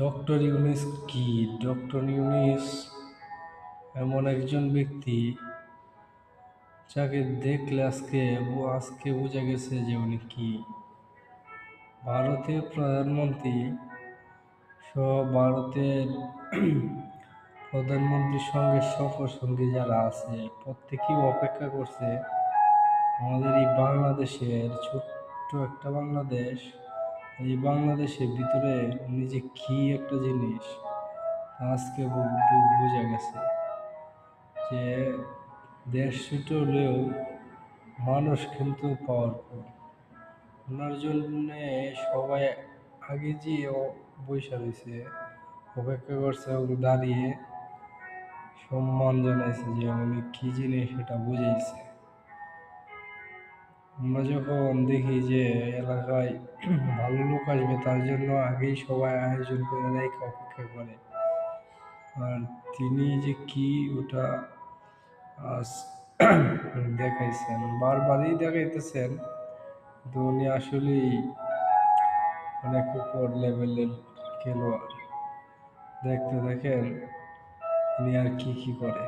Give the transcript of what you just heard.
Doctor Yunus কি? Doctor Yunus এমন একজন ব্যক্তি যাকে দেখলে আজকে বোঝা গেছে যে উনি কি। ভারতের প্রধানমন্ত্রী সহ ভারতের প্রধানমন্ত্রীর সঙ্গে সফরসঙ্গী যারা আছে প্রত্যেকেই অপেক্ষা করছে আমাদের এই বাংলাদেশের ছোট্ট একটা বাংলাদেশ, এই বাংলাদেশের ভিতরে উনি যে কি একটা জিনিস আজকে বোঝা গেছে যে দেশ ছোট হলেও মানুষ কিন্তু পাওয়ারফুল। ওনার জন্যে সবাই আগে যে বৈশা রয়েছে অপেক্ষা করছে এবং দাঁড়িয়ে সম্মান জানাইছে যে উনি কি জিনিস সেটা বুঝাইছে। আমরা যখন দেখি যে এলাকায় ভালো লোক আসবে তার জন্য আগেই সবাই আয়োজন করে রেখে অপেক্ষা করে, আর তিনি যে কি ওটা আজ দেখাইছেন, বারবারই দেখাইতেছেন। কিন্তু উনি আসলেই অনেক উপর লেভেলের খেলোয়াড়। দেখতে দেখেন উনি আর কি কি করে।